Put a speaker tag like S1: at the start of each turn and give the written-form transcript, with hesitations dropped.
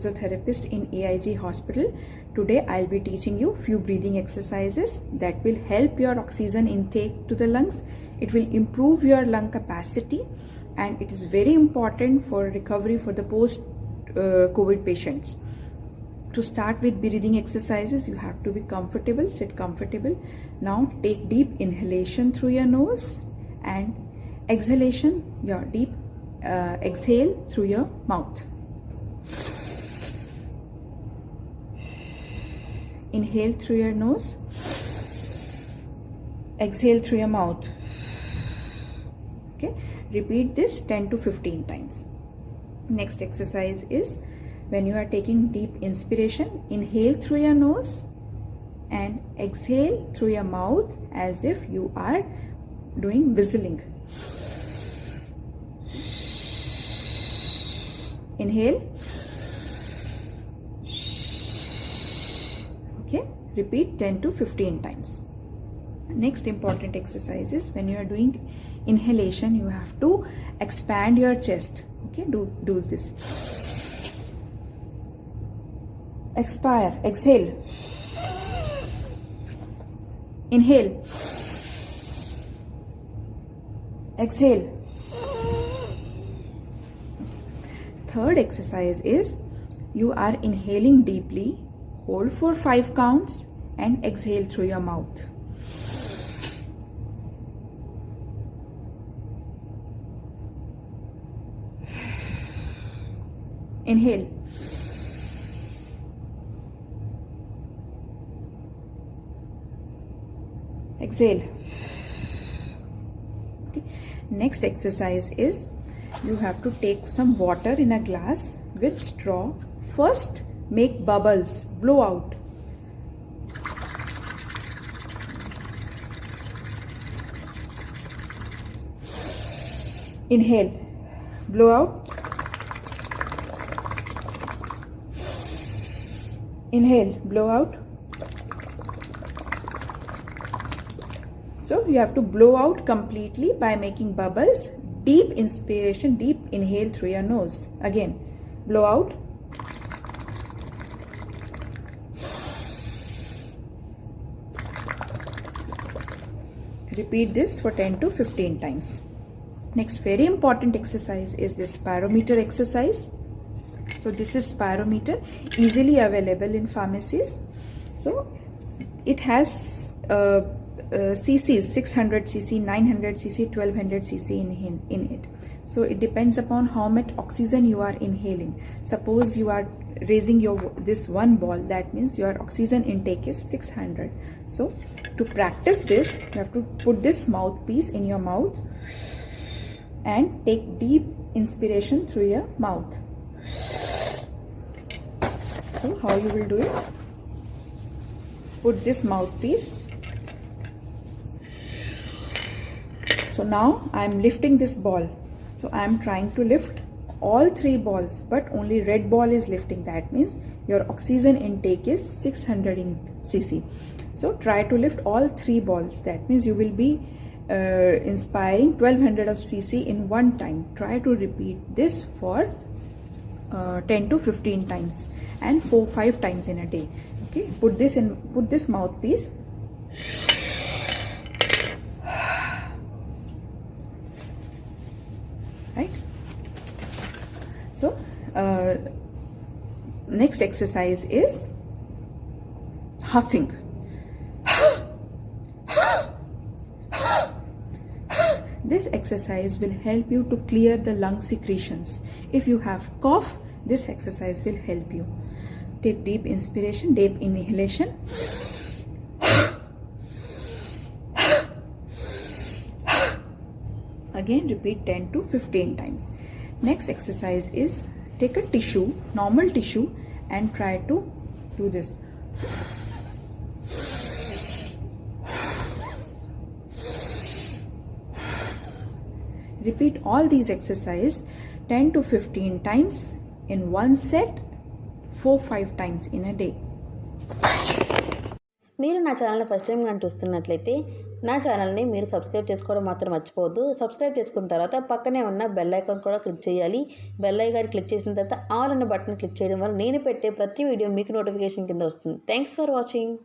S1: physiotherapist in AIG hospital. Today I'll be teaching you few breathing exercises that will help your oxygen intake to the lungs. It will improve your lung capacity, and it is very important for recovery for the post COVID patients. To start with breathing exercises, you have to be comfortable, sit comfortable. Now take deep inhalation through your nose and exhalation, your deep exhale through your mouth. Inhale through your nose, exhale through your mouth. Okay, repeat this 10 to 15 times. Next exercise is when you are taking deep inspiration, inhale through your nose and exhale through your mouth as if you are doing whistling. Inhale. Okay, repeat 10 to 15 times. Next important exercise is when you are doing inhalation, you have to expand your chest. Okay, do this. Expire, exhale. Inhale. Exhale. Third exercise is you are inhaling deeply, hold for 5 counts and exhale through your mouth. Inhale. Exhale. Okay. Next exercise is you have to take some water in a glass with straw. First, make bubbles, blow out. Inhale, blow out. Inhale, blow out. So you have to blow out completely by making bubbles. Deep inspiration, deep inhale through your nose. Again, blow out. Repeat this for 10 to 15 times. Next very important exercise is this spirometer exercise. So this is spirometer, easily available in pharmacies. So it has cc's, 600 cc, 900 cc, 1200 cc in it. So it depends upon how much oxygen you are inhaling. Suppose you are raising this one ball, that means your oxygen intake is 600. So to practice this, you have to put this mouthpiece in your mouth and take deep inspiration through your mouth. So how you will do it? Put this mouthpiece. So now I am lifting this ball. So I am trying to lift all 3 balls, but only red ball is lifting. That means your oxygen intake is 600 cc. So try to lift all 3 balls. That means you will be inspiring 1200 of cc in one time. Try to repeat this for 10 to 15 times and 4-5 times in a day. Okay, put this mouthpiece. Right. So next exercise is huffing. This exercise will help you to clear the lung secretions. If you have cough, this exercise will help you. Take deep inspiration, deep inhalation. Again, repeat 10 to 15 times. Next exercise is take a tissue, normal tissue, and try to do this. Repeat all these exercises 10 to 15 times in one set, 4-5 times in a day.
S2: మీరు నా channel first time కానీ చూస్తున్నట్లయితే నా ఛానల్ని మీరు subscribe చేసుకోవడం మాత్రం మర్చిపోవద్దు. సబ్స్క్రైబ్ చేసుకున్న తర్వాత పక్కనే ఉన్న బెల్ ఐకాన్ కూడా క్లిక్ చేయాలి. బెల్ ఐకాన్ క్లిక్ చేసిన తర్వాత ఆల్ అనే బటన్ క్లిక్ చేయడం వల్ల నేను పెట్టే ప్రతి వీడియో మీకు నోటిఫికేషన్ కింద వస్తుంది. Thanks for watching.